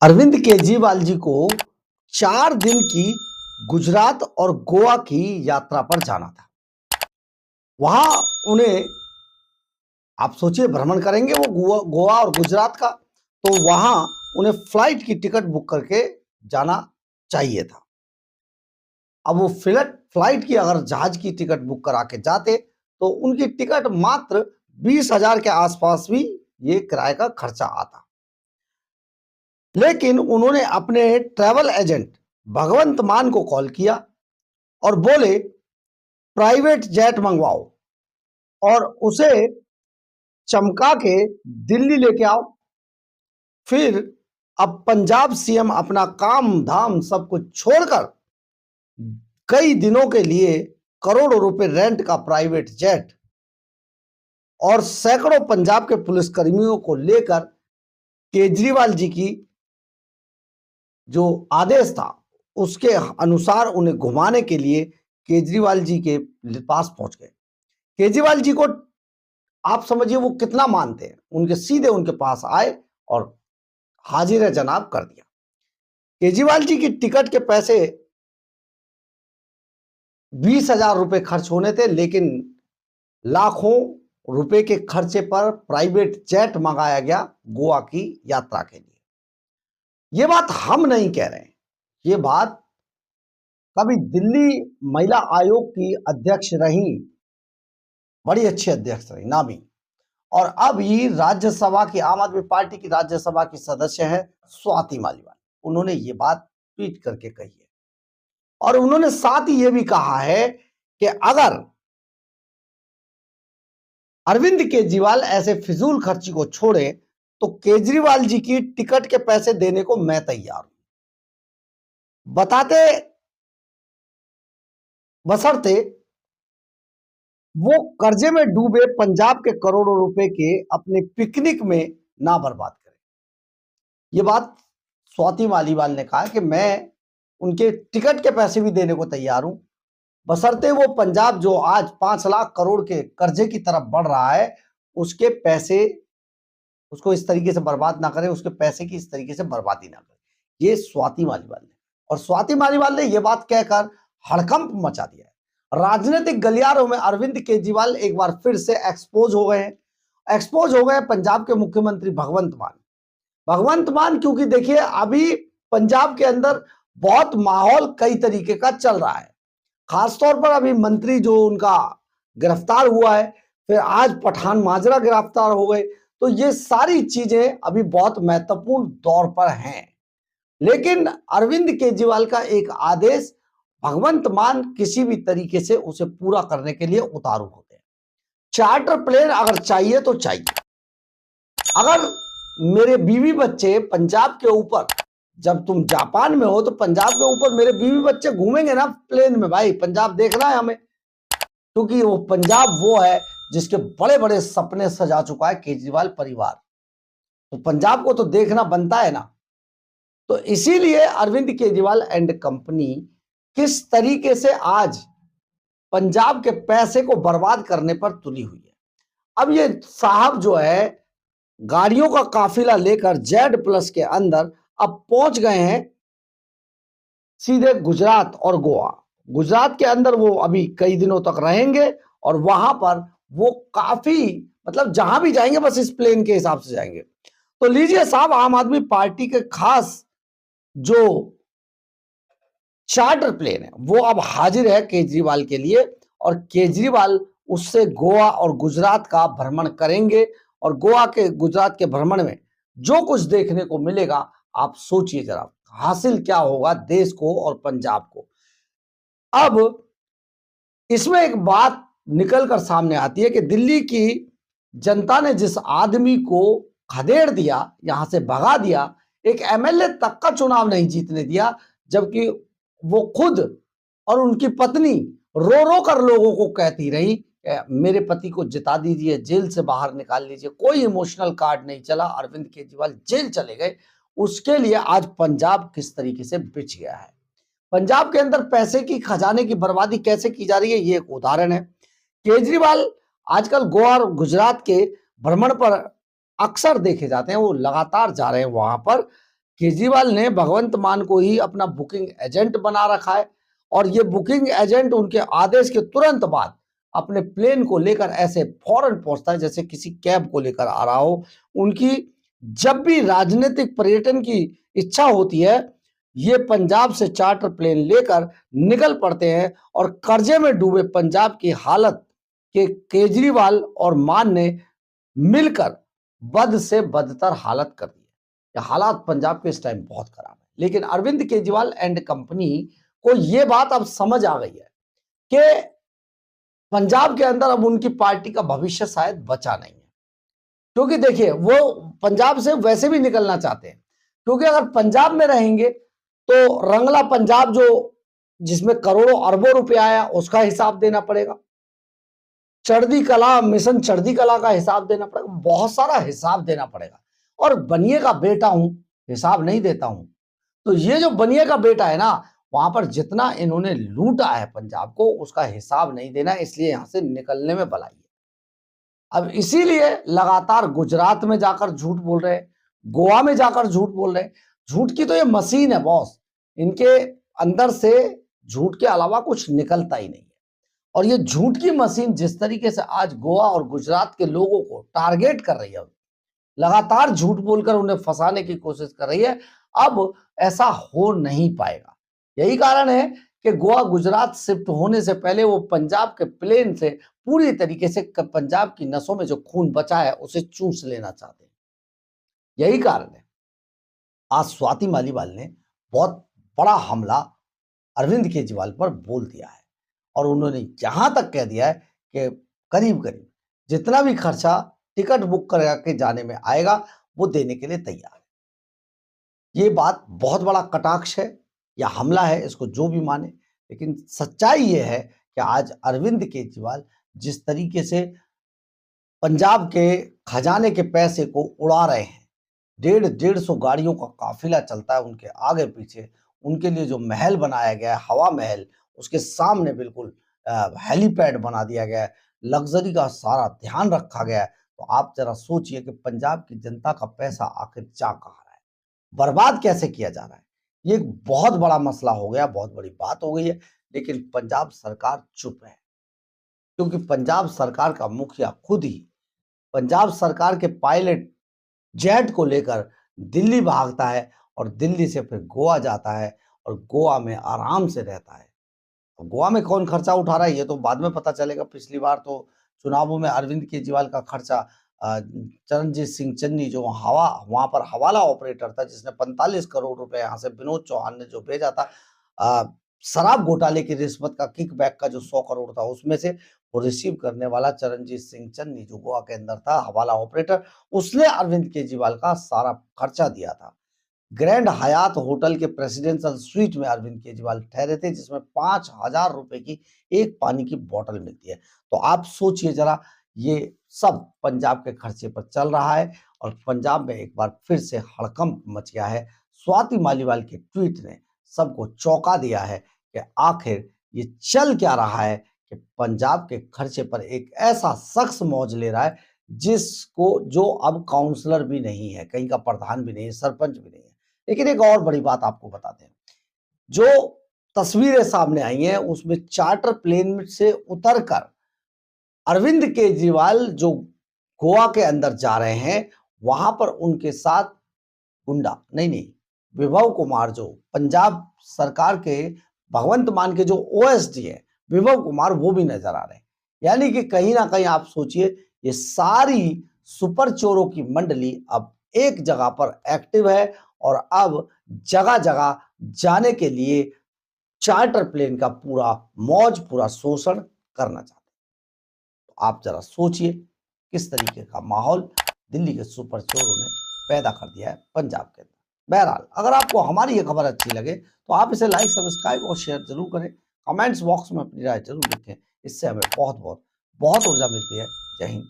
अरविंद केजरीवाल जी को 4 दिन की गुजरात और गोवा की यात्रा पर जाना था। वहां उन्हें, आप सोचिए, भ्रमण करेंगे वो गोवा और गुजरात का, तो वहां उन्हें फ्लाइट की टिकट बुक करके जाना चाहिए था। अब वो फ्लाइट की अगर जहाज की टिकट बुक करा के जाते तो उनकी टिकट मात्र 20,000 के आसपास भी ये किराए का खर्चा आता। लेकिन उन्होंने अपने ट्रैवल एजेंट भगवंत मान को कॉल किया और बोले प्राइवेट जेट मंगवाओ और उसे चमका के दिल्ली लेके आओ। फिर अब पंजाब सीएम अपना काम धाम सब कुछ छोड़कर कई दिनों के लिए करोड़ों रुपए रेंट का प्राइवेट जेट और सैकड़ों पंजाब के पुलिसकर्मियों को लेकर केजरीवाल जी की जो आदेश था उसके अनुसार उन्हें घुमाने के लिए केजरीवाल जी के पास पहुंच गए। केजरीवाल जी को आप समझिए वो कितना मानते हैं, उनके सीधे उनके पास आए और हाजिर है जनाब कर दिया। केजरीवाल जी की टिकट के पैसे 20,000 रुपए खर्च होने थे, लेकिन लाखों रुपए के खर्चे पर प्राइवेट जेट मंगाया गया गोवा की यात्रा के लिए। यह बात हम नहीं कह रहे हैं, ये बात कभी दिल्ली महिला आयोग की अध्यक्ष रही, बड़ी अच्छी अध्यक्ष रही, नामी, और अब ही राज्यसभा की आम आदमी पार्टी की राज्यसभा की सदस्य है स्वाति मालीवाल। उन्होंने ये बात ट्वीट करके कही है और उन्होंने साथ ही ये भी कहा है कि अगर अरविंद केजरीवाल ऐसे फिजूल खर्ची को छोड़े तो केजरीवाल जी की टिकट के पैसे देने को मैं तैयार हूं, बताते बशर्ते वो कर्जे में डूबे पंजाब के करोड़ों रुपए के अपने पिकनिक में ना बर्बाद करें। ये बात स्वाति मालीवाल ने कहा कि मैं उनके टिकट के पैसे भी देने को तैयार हूं, बशर्ते वो पंजाब जो आज 5 लाख करोड़ के कर्जे की तरफ बढ़ रहा है उसके पैसे, उसको इस तरीके से बर्बाद ना करें, उसके पैसे की इस तरीके से बर्बादी ना करें। ये स्वाति मालीवाल ने, और स्वाति मालीवाल ने यह बात कहकर हड़कंप मचा दिया है। राजनीतिक गलियारों में अरविंद केजरीवाल एक बार फिर से एक्सपोज हो गए हैं। एक्सपोज हो गए पंजाब के मुख्यमंत्री भगवंत मान, क्योंकि देखिए अभी पंजाब के अंदर बहुत माहौल कई तरीके का चल रहा है। खासतौर पर अभी मंत्री जो उनका गिरफ्तार हुआ है, फिर आज पठान माजरा गिरफ्तार हो गए, तो ये सारी चीजें अभी बहुत महत्वपूर्ण दौर पर हैं। लेकिन अरविंद केजरीवाल का एक आदेश भगवंत मान किसी भी तरीके से उसे पूरा करने के लिए उतारू होते हैं। चार्टर प्लेन अगर चाहिए तो चाहिए। अगर मेरे बीवी बच्चे पंजाब के ऊपर, जब तुम जापान में हो तो पंजाब के ऊपर मेरे बीवी बच्चे घूमेंगे ना प्लेन में, भाई पंजाब देखना है हमें, क्योंकि वो पंजाब वो है जिसके बड़े बड़े सपने सजा चुका है केजरीवाल परिवार, तो पंजाब को तो देखना बनता है ना। तो इसीलिए अरविंद केजरीवाल एंड कंपनी किस तरीके से आज पंजाब के पैसे को बर्बाद करने पर तुली हुई है। अब ये साहब जो है गाड़ियों का काफिला लेकर जेड प्लस के अंदर अब पहुंच गए हैं सीधे गुजरात और गोवा। गुजरात के अंदर वो अभी कई दिनों तक रहेंगे और वहां पर वो काफी, मतलब जहां भी जाएंगे बस इस प्लेन के हिसाब से जाएंगे। तो लीजिए साहब, आम आदमी पार्टी के खास जो चार्टर प्लेन है वो अब हाजिर है केजरीवाल के लिए, और केजरीवाल उससे गोवा और गुजरात का भ्रमण करेंगे। और गोवा के गुजरात के भ्रमण में जो कुछ देखने को मिलेगा, आप सोचिए जरा हासिल क्या होगा देश को और पंजाब को। अब इसमें एक बात निकलकर सामने आती है कि दिल्ली की जनता ने जिस आदमी को खदेड़ दिया, यहां से भगा दिया, एक एमएलए तक का चुनाव नहीं जीतने दिया, जबकि वो खुद और उनकी पत्नी रो रो कर लोगों को कहती रही मेरे पति को जिता दीजिए, जेल से बाहर निकाल लीजिए, कोई इमोशनल कार्ड नहीं चला, अरविंद केजरीवाल जेल चले गए। उसके लिए आज पंजाब किस तरीके से बिछ गया है, पंजाब के अंदर पैसे की, खजाने की बर्बादी कैसे की जा रही है, ये एक उदाहरण है। केजरीवाल आजकल गोवा और गुजरात के भ्रमण पर अक्सर देखे जाते हैं, वो लगातार जा रहे हैं वहां पर केजरीवाल ने भगवंत मान को ही अपना बुकिंग एजेंट बना रखा है और ये बुकिंग एजेंट उनके आदेश के तुरंत बाद अपने प्लेन को लेकर ऐसे फौरन पहुंचता है जैसे किसी कैब को लेकर आ रहा हो। उनकी जब भी राजनीतिक पर्यटन की इच्छा होती है, ये पंजाब से चार्टर प्लेन लेकर निकल पड़ते हैं और कर्जे में डूबे पंजाब की हालत के केजरीवाल और मान ने मिलकर बद से बदतर हालत कर दी है। हालात पंजाब के इस टाइम बहुत खराब है, लेकिन अरविंद केजरीवाल एंड कंपनी को यह बात अब समझ आ गई है कि पंजाब के अंदर अब उनकी पार्टी का भविष्य शायद बचा नहीं है। क्योंकि देखिए, वो पंजाब से वैसे भी निकलना चाहते हैं, क्योंकि अगर पंजाब में रहेंगे तो रंगला पंजाब जो जिसमें करोड़ों अरबों रुपए आया उसका हिसाब देना पड़ेगा, चढ़ती कला मिशन चढ़ती कला का हिसाब देना पड़ेगा, बहुत सारा हिसाब देना पड़ेगा। और बनिए का बेटा हूं, हिसाब नहीं देता हूं। तो ये जो बनिए का बेटा है ना, वहां पर जितना इन्होंने लूटा है पंजाब को उसका हिसाब नहीं देना, इसलिए यहां से निकलने में भलाई है। अब इसीलिए लगातार गुजरात में जाकर झूठ बोल रहे हैं, गोवा में जाकर झूठ बोल रहे हैं। झूठ की तो ये मशीन है बॉस, इनके अंदर से झूठ के अलावा कुछ निकलता ही नहीं है। और ये झूठ की मशीन जिस तरीके से आज गोवा और गुजरात के लोगों को टारगेट कर रही है, लगातार झूठ बोलकर उन्हें फंसाने की कोशिश कर रही है, अब ऐसा हो नहीं पाएगा। यही कारण है कि गोवा गुजरात शिफ्ट होने से पहले वो पंजाब के प्लेन से पूरी तरीके से पंजाब की नसों में जो खून बचा है उसे चूस लेना चाहते हैं। यही कारण है आज स्वाति मालीवाल ने बहुत बड़ा हमला अरविंद केजरीवाल पर बोल दिया है और उन्होंने यहां तक कह दिया है कि करीब करीब जितना भी खर्चा टिकट बुक करके जाने में आएगा वो देने के लिए तैयार है। ये बात बहुत बड़ा कटाक्ष है या हमला है, इसको जो भी माने, लेकिन सच्चाई ये है कि आज अरविंद केजरीवाल जिस तरीके से पंजाब के खजाने के पैसे को उड़ा रहे हैं, 150 गाड़ियों का काफिला चलता है उनके आगे पीछे, उनके लिए जो महल बनाया गया है हवा महल, उसके सामने बिल्कुल हेलीपैड बना दिया गया है, लग्जरी का सारा ध्यान रखा गया है। तो आप जरा सोचिए कि पंजाब की जनता का पैसा आखिर जा कहाँ रहा है, बर्बाद कैसे किया जा रहा है। ये एक बहुत बड़ा मसला हो गया, बहुत बड़ी बात हो गई है, लेकिन पंजाब सरकार चुप है, क्योंकि पंजाब सरकार का मुखिया खुद ही पंजाब सरकार के पायलट जेट को लेकर दिल्ली भागता है और दिल्ली से फिर गोवा जाता है और गोवा में आराम से रहता है। तो गोवा में कौन खर्चा उठा रहा है ये तो बाद में पता चलेगा। पिछली बार तो चुनावों में अरविंद केजरीवाल का खर्चा चरणजीत सिंह चन्नी जो वहां पर हवाला ऑपरेटर था, जिसने 45 करोड़ रुपए यहाँ से विनोद चौहान ने जो भेजा था शराब घोटाले की रिश्वत का किकबैक का जो 100 करोड़ था उसमें से वो रिसीव करने वाला चरणजीत सिंह चन्नी जो गोवा के अंदर था हवाला ऑपरेटर, उसने अरविंद केजरीवाल का सारा खर्चा दिया था। ग्रैंड हयात होटल के प्रेसिडेंशियल स्वीट में अरविंद केजरीवाल ठहरे थे, जिसमें 5,000 रुपए की एक पानी की बोतल मिलती है। तो आप सोचिए जरा, ये सब पंजाब के खर्चे पर चल रहा है और पंजाब में एक बार फिर से हड़कंप मच गया है। स्वाति मालीवाल के ट्वीट ने सबको चौंका दिया है कि आखिर ये चल क्या रहा है कि पंजाब के खर्चे पर एक ऐसा शख्स मौज ले रहा है जिसको जो अब काउंसलर भी नहीं है, कहीं का प्रधान भी नहीं है, सरपंच भी नहीं है। लेकिन एक और बड़ी बात आपको बताते हैं, जो तस्वीरें सामने आई हैं उसमें चार्टर प्लेन से उतरकर अरविंद केजरीवाल जो गोवा के अंदर जा रहे हैं, वहां पर उनके साथ गुंडा नहीं विभव कुमार जो पंजाब सरकार के भगवंत मान के जो ओएसडी है विभव कुमार, वो भी नजर आ रहे हैं। यानी कि कहीं ना कहीं आप सोचिए ये सारी सुपर चोरों की मंडली अब एक जगह पर एक्टिव है और अब जगह जगह जाने के लिए चार्टर प्लेन का पूरा मौज पूरा शोषण करना चाहते हैं। तो आप जरा सोचिए किस तरीके का माहौल दिल्ली के सुपर चोरों ने पैदा कर दिया है पंजाब के अंदर। बहरहाल अगर आपको हमारी ये खबर अच्छी लगे तो आप इसे लाइक सब्सक्राइब और शेयर जरूर करें, कमेंट्स बॉक्स में अपनी राय जरूर लिखें, इससे हमें बहुत ऊर्जा मिलती है। जय हिंद।